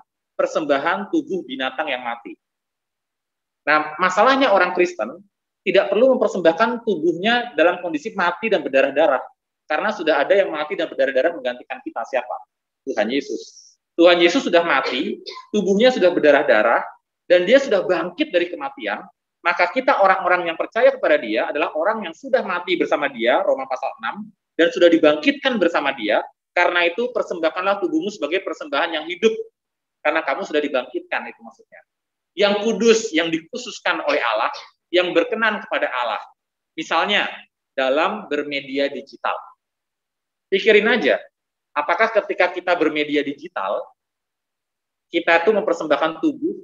tubuh binatang yang mati. Nah, masalahnya orang Kristen tidak perlu mempersembahkan tubuhnya dalam kondisi mati dan berdarah-darah. Karena sudah ada yang mati dan berdarah-darah menggantikan kita. Siapa? Tuhan Yesus. Tuhan Yesus sudah mati, tubuhnya sudah berdarah-darah, dan dia sudah bangkit dari kematian, maka kita orang-orang yang percaya kepada dia adalah orang yang sudah mati bersama dia, Roma pasal 6, dan sudah dibangkitkan bersama dia. Karena itu persembahkanlah tubuhmu sebagai persembahan yang hidup, karena kamu sudah dibangkitkan, itu maksudnya. Yang kudus, yang dikhususkan oleh Allah, yang berkenan kepada Allah. Misalnya, dalam bermedia digital. Pikirin aja, apakah ketika kita bermedia digital, kita itu mempersembahkan tubuh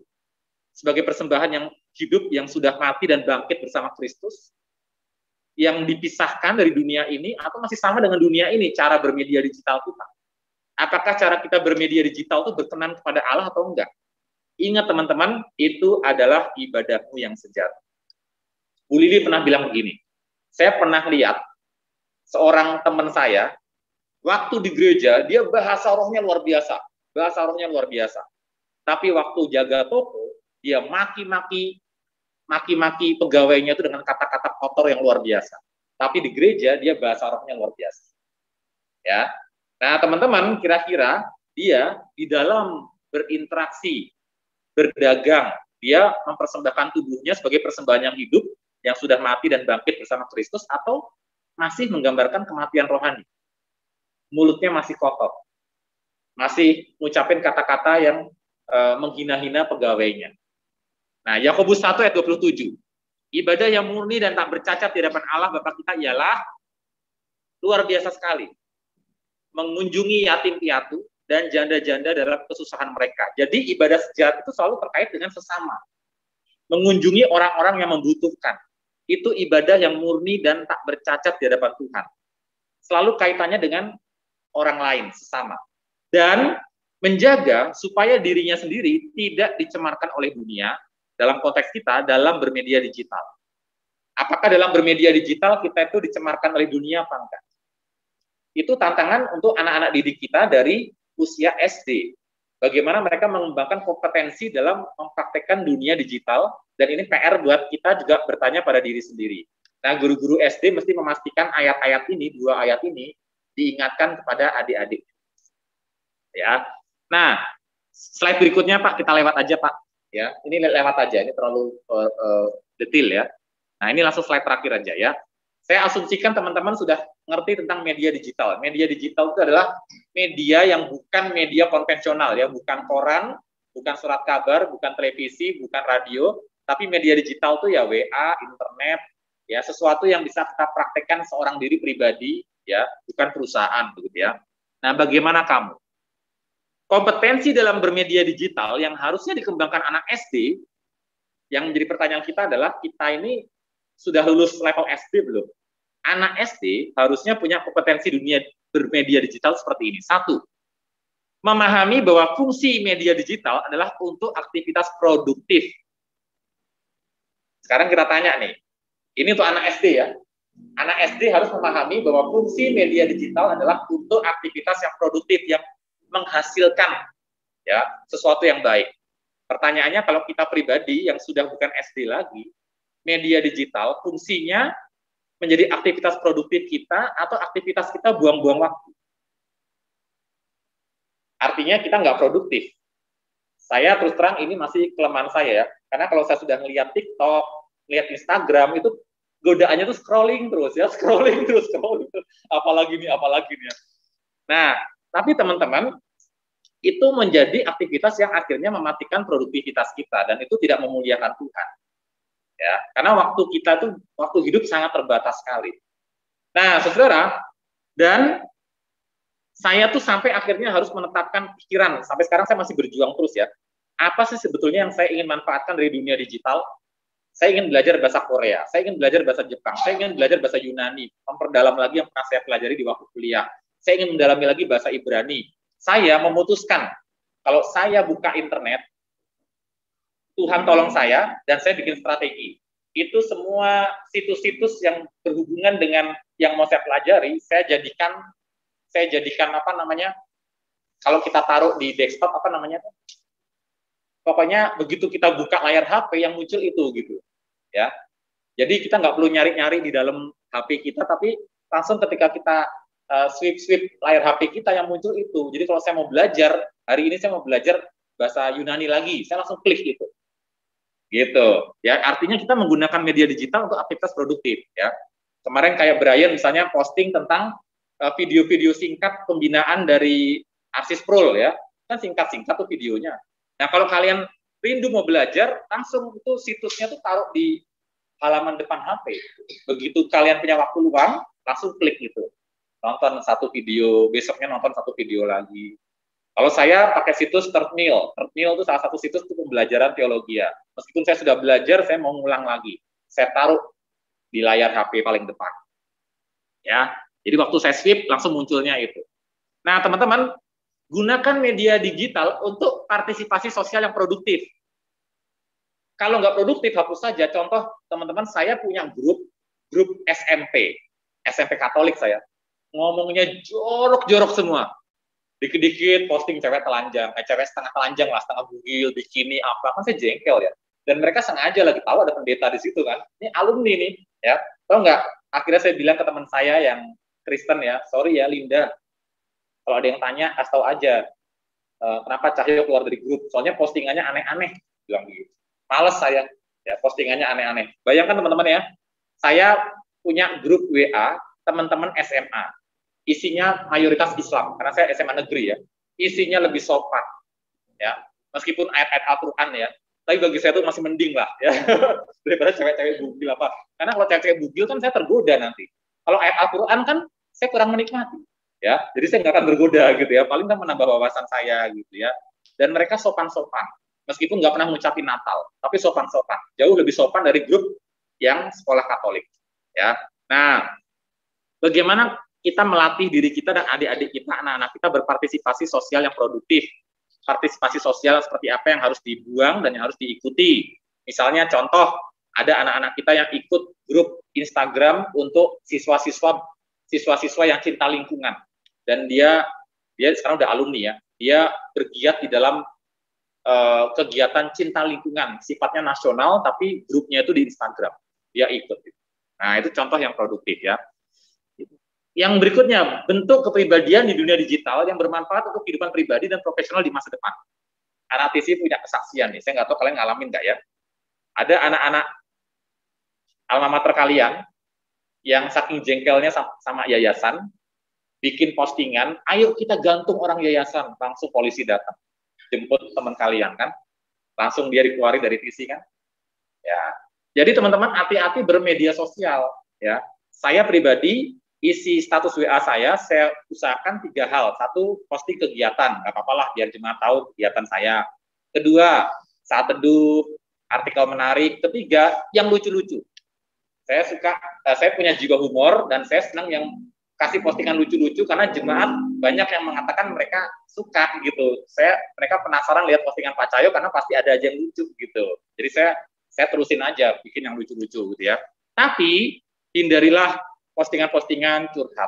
sebagai persembahan yang hidup, yang sudah mati dan bangkit bersama Kristus, yang dipisahkan dari dunia ini, atau masih sama dengan dunia ini, cara bermedia digital kita? Apakah cara kita bermedia digital itu berkenan kepada Allah atau enggak? Ingat teman-teman, itu adalah ibadahmu yang sejati. Bu Lili pernah bilang begini, saya pernah lihat seorang teman saya, waktu di gereja, dia bahasa rohnya luar biasa. Tapi waktu jaga toko, dia maki-maki pegawainya itu dengan kata-kata kotor yang luar biasa. Tapi di gereja dia bahasa rohnya luar biasa. Ya. Nah, teman-teman, kira-kira dia di dalam berinteraksi, berdagang, dia mempersembahkan tubuhnya sebagai persembahan yang hidup, yang sudah mati dan bangkit bersama Kristus, atau masih menggambarkan kematian rohani? Mulutnya masih kotor. Masih ngucapin kata-kata yang menghina-hina pegawainya. Nah, Yakobus 1 ayat 27. Ibadah yang murni dan tak bercacat di hadapan Allah Bapa kita ialah luar biasa sekali. Mengunjungi yatim piatu dan janda-janda dalam kesusahan mereka. Jadi ibadah sejati itu selalu terkait dengan sesama. Mengunjungi orang-orang yang membutuhkan. Itu ibadah yang murni dan tak bercacat di hadapan Tuhan. Selalu kaitannya dengan orang lain, sesama. Dan menjaga supaya dirinya sendiri tidak dicemarkan oleh dunia, dalam konteks kita, dalam bermedia digital. Apakah dalam bermedia digital kita itu dicemarkan oleh dunia apa enggak? Itu tantangan untuk anak-anak didik kita dari usia SD. Bagaimana mereka mengembangkan kompetensi dalam mempraktekkan dunia digital, dan ini PR buat kita juga bertanya pada diri sendiri. Nah, guru-guru SD mesti memastikan ayat-ayat ini, 2 ayat ini, diingatkan kepada adik-adik. Ya. Nah, slide berikutnya Pak, kita lewat aja Pak. Ya, ini lewat aja, ini terlalu detail ya. Nah, ini langsung slide terakhir aja ya. Saya asumsikan teman-teman sudah ngerti tentang media digital. Media digital itu adalah media yang bukan media konvensional ya, bukan koran, bukan surat kabar, bukan televisi, bukan radio, tapi media digital itu ya WA, internet, ya sesuatu yang bisa kita praktekkan seorang diri pribadi ya, bukan perusahaan begitu ya. Nah, bagaimana kamu? Kompetensi dalam bermedia digital yang harusnya dikembangkan anak SD, yang menjadi pertanyaan kita adalah, kita ini sudah lulus level SD belum? Anak SD harusnya punya kompetensi dunia bermedia digital seperti ini. 1, memahami bahwa fungsi media digital adalah untuk aktivitas produktif. Sekarang kita tanya nih, ini untuk anak SD ya. Anak SD harus memahami bahwa fungsi media digital adalah untuk aktivitas yang produktif, yang menghasilkan ya sesuatu yang baik. Pertanyaannya kalau kita pribadi yang sudah bukan SD lagi, media digital fungsinya menjadi aktivitas produktif kita atau aktivitas kita buang-buang waktu. Artinya kita nggak produktif. Saya terus terang ini masih kelemahan saya ya, karena kalau saya sudah ngelihat TikTok, lihat Instagram itu godaannya tuh scrolling terus ya, scrolling terus, apalagi nih. Nah, tapi teman-teman itu menjadi aktivitas yang akhirnya mematikan produktivitas kita dan itu tidak memuliakan Tuhan. Ya, karena waktu kita tuh waktu hidup sangat terbatas sekali. Nah, saudara, dan saya tuh sampai akhirnya harus menetapkan pikiran, sampai sekarang saya masih berjuang terus ya, apa sih sebetulnya yang saya ingin manfaatkan dari dunia digital? Saya ingin belajar bahasa Korea, saya ingin belajar bahasa Jepang, saya ingin belajar bahasa Yunani, memperdalam lagi yang pernah saya pelajari di waktu kuliah. Saya ingin mendalami lagi bahasa Ibrani. Saya memutuskan, kalau saya buka internet, Tuhan tolong saya, dan saya bikin strategi. Itu semua situs-situs yang berhubungan dengan yang mau saya pelajari, saya jadikan apa namanya, kalau kita taruh di desktop apa namanya, pokoknya begitu kita buka layar HP yang muncul itu gitu ya. Jadi kita nggak perlu nyari-nyari di dalam HP kita, tapi langsung ketika kita swipe layar HP kita yang muncul itu. Jadi kalau saya mau belajar hari ini, saya mau belajar bahasa Yunani lagi, saya langsung klik itu gitu ya. Artinya kita menggunakan media digital untuk aktivitas produktif ya. Kemarin kayak Brian misalnya posting tentang video-video singkat pembinaan dari Arsisprul ya, kan singkat-singkat tuh videonya. Nah kalau kalian rindu mau belajar, langsung itu situsnya tuh taruh di halaman depan HP. Begitu kalian punya waktu luang, langsung klik itu, nonton satu video, besoknya nonton satu video lagi. Kalau saya pakai situs Turtmill itu salah satu situs untuk pembelajaran teologi ya. Meskipun saya sudah belajar, saya mau ngulang lagi. Saya taruh di layar HP paling depan. Ya, jadi waktu saya swipe langsung munculnya itu. Nah, teman-teman, gunakan media digital untuk partisipasi sosial yang produktif. Kalau nggak produktif, hapus saja. Contoh, teman-teman, saya punya grup SMP Katolik saya. Ngomongnya jorok-jorok semua. Dikit-dikit posting cewek telanjang, cewek setengah telanjang lah, setengah bugil, bikini, apa, kan saya jengkel ya. Dan mereka sengaja lagi tahu ada pendeta di situ kan. Ini alumni nih, ya. Tahu nggak? Akhirnya saya bilang ke teman saya yang Kristen ya, sorry ya Linda, kalau ada yang tanya, kasih tahu aja. Kenapa Cahyo keluar dari grup? Soalnya postingannya aneh-aneh, bilang gitu. Males saya, ya postingannya aneh-aneh. Bayangkan teman-teman ya, saya punya grup WA teman-teman SMA. Isinya mayoritas Islam, karena saya SMA negeri ya, isinya lebih sopan, ya, meskipun ayat-ayat Al-Quran ya, tapi bagi saya itu masih mending lah, ya, daripada cewek-cewek bugil apa, karena kalau cewek-cewek bugil kan saya tergoda nanti, kalau ayat Al-Quran kan saya kurang menikmati, ya, jadi saya nggak akan tergoda gitu ya, paling kan menambah wawasan saya gitu ya, dan mereka sopan-sopan, meskipun nggak pernah ngucapin Natal, tapi sopan-sopan, jauh lebih sopan dari grup yang sekolah Katolik, ya, nah, bagaimana kita melatih diri kita dan adik-adik kita, anak-anak kita berpartisipasi sosial yang produktif. Partisipasi sosial seperti apa yang harus dibuang dan yang harus diikuti. Misalnya contoh, ada anak-anak kita yang ikut grup Instagram untuk siswa-siswa yang cinta lingkungan. Dan dia sekarang udah alumni ya, dia bergiat di dalam kegiatan cinta lingkungan, sifatnya nasional, tapi grupnya itu di Instagram. Dia ikut. Nah, itu contoh yang produktif ya. Yang berikutnya, bentuk kepribadian di dunia digital yang bermanfaat untuk kehidupan pribadi dan profesional di masa depan. Anak TC punya kesaksian nih, saya nggak tahu kalian ngalamin nggak ya. Ada anak-anak alma mater kalian yang saking jengkelnya sama yayasan, bikin postingan, ayo kita gantung orang yayasan, langsung polisi datang, jemput teman kalian kan, langsung dia dikeluarin dari TC kan. Ya, jadi teman-teman hati-hati bermedia sosial ya. Saya pribadi isi status WA saya usahakan 3 hal. 1, posting kegiatan, nggak apa-apa lah, biar jemaat tahu kegiatan saya. 2, saat teduh, artikel menarik. 3, yang lucu-lucu. Saya punya jiwa humor, dan saya senang yang kasih postingan lucu-lucu, karena jemaat banyak yang mengatakan mereka suka gitu. Mereka penasaran lihat postingan Pak Cahyo, karena pasti ada aja yang lucu gitu. Jadi saya terusin aja, bikin yang lucu-lucu gitu ya. Tapi, hindarilah postingan-postingan curhat,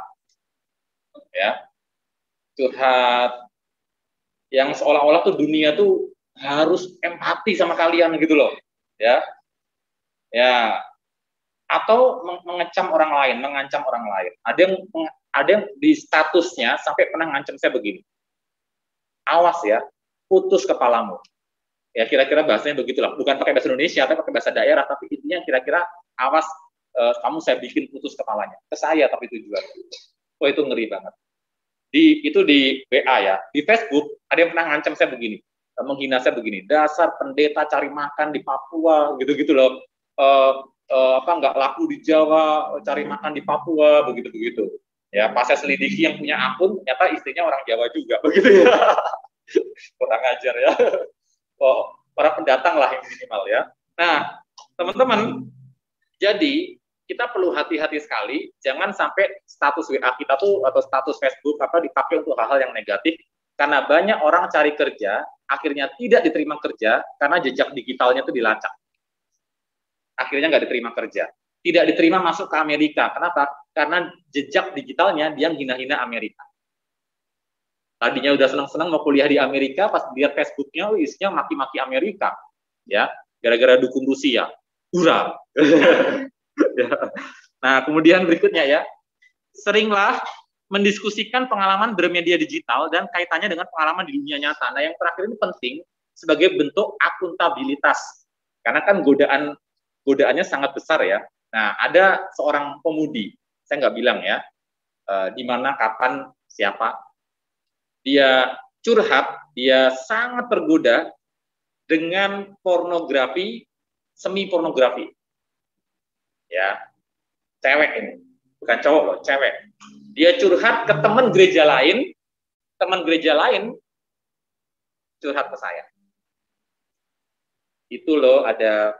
ya, curhat yang seolah-olah tuh dunia tuh harus empati sama kalian gitu loh, ya, ya, atau mengecam orang lain, mengancam orang lain. Ada yang di statusnya sampai pernah ngancam saya begini, awas ya, putus kepalamu. Ya kira-kira bahasanya begitulah, bukan pakai bahasa Indonesia, tapi pakai bahasa daerah, tapi intinya kira-kira awas, kamu saya bikin putus kepalanya. Ke saya tapi tujuan. Oh itu ngeri banget. Itu di WA ya, di Facebook ada yang pernah ngancam saya begini, menghina saya begini, dasar pendeta cari makan di Papua, gitu-gitu loh, apa nggak laku di Jawa, cari makan di Papua, begitu-begitu. Ya pas saya selidiki yang punya akun, ternyata istrinya orang Jawa juga, begitu ya. Kurang ajar ya. Oh, para pendatang lah yang minimal ya. Nah, teman-teman, jadi kita perlu hati-hati sekali, jangan sampai status WA kita tuh atau status Facebook apa dipakai untuk hal-hal yang negatif, karena banyak orang cari kerja, akhirnya tidak diterima kerja karena jejak digitalnya itu dilacak. Akhirnya nggak diterima kerja. Tidak diterima masuk ke Amerika. Kenapa? Karena jejak digitalnya dia hina-hina Amerika. Tadinya udah senang-senang mau kuliah di Amerika, pas lihat Facebooknya isinya maki-maki Amerika, ya, gara-gara dukung Rusia. Hurra. Nah, kemudian berikutnya ya, seringlah mendiskusikan pengalaman bermedia digital dan kaitannya dengan pengalaman di dunia nyata. Nah, yang terakhir ini penting sebagai bentuk akuntabilitas, karena kan godaannya sangat besar ya. Nah, ada seorang pemudi, saya nggak bilang ya, di mana, kapan, siapa, dia curhat, dia sangat tergoda dengan pornografi, semi pornografi. Ya, cewek ini, bukan cowok loh, cewek. Dia curhat ke teman gereja lain curhat ke saya. Itu loh, ada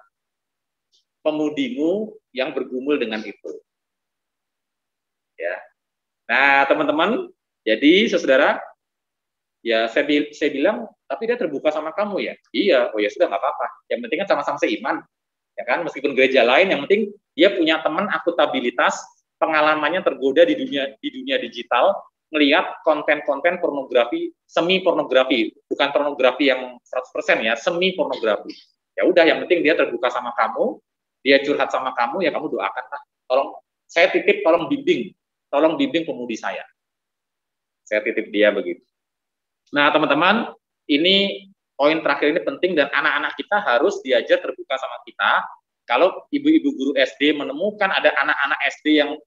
pemudimu yang bergumul dengan itu. Ya. Nah, teman-teman, jadi saudara, ya saya bilang, tapi dia terbuka sama kamu ya? Iya, oh ya sudah nggak apa-apa. Yang penting kan sama-sama seiman. Ya kan, meskipun gereja lain, yang penting dia punya teman akuntabilitas, pengalamannya tergoda di dunia digital, melihat konten-konten pornografi, semi pornografi, bukan pornografi yang 100% ya, semi pornografi. Ya udah, yang penting dia terbuka sama kamu, dia curhat sama kamu, ya kamu doakan lah. Tolong, saya titip, tolong bimbing pemudi saya. Saya titip dia begitu. Nah, teman-teman, ini poin terakhir ini penting, dan anak-anak kita harus diajar terbuka sama kita. Kalau ibu-ibu guru SD menemukan ada anak-anak SD yang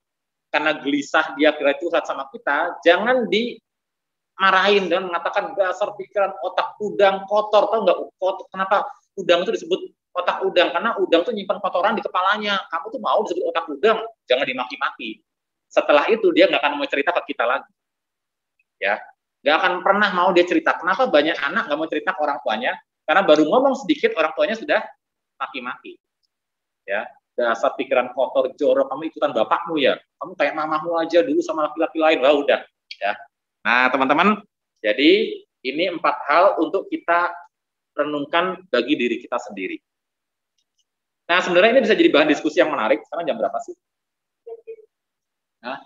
karena gelisah dia kira curhat sama kita, jangan dimarahin dan mengatakan dasar pikiran otak udang kotor. Tahu nggak kenapa udang itu disebut otak udang? Karena udang tuh nyimpan kotoran di kepalanya. Kamu tuh mau disebut otak udang? Jangan dimaki-maki. Setelah itu dia nggak akan mau cerita ke kita lagi. Ya, nggak akan pernah mau dia cerita. Kenapa banyak anak nggak mau cerita ke orang tuanya? Karena baru ngomong sedikit orang tuanya sudah maki-maki. Ya, dasar pikiran kotor, jorok, kamu ikutan bapakmu ya, kamu kayak mamamu aja dulu sama laki-laki lain. Wah udah ya. Nah teman-teman, jadi ini 4 hal untuk kita renungkan bagi diri kita sendiri. Nah sebenarnya ini bisa jadi bahan diskusi yang menarik. Sekarang jam berapa sih? Nah,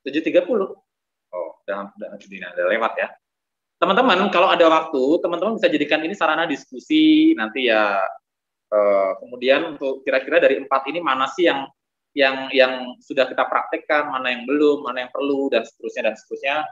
7.30. Oh, udah lewat ya. Teman-teman, kalau ada waktu, teman-teman bisa jadikan ini sarana diskusi nanti ya. Kemudian untuk kira-kira dari 4 ini mana sih yang sudah kita praktekkan, mana yang belum, mana yang perlu, dan seterusnya.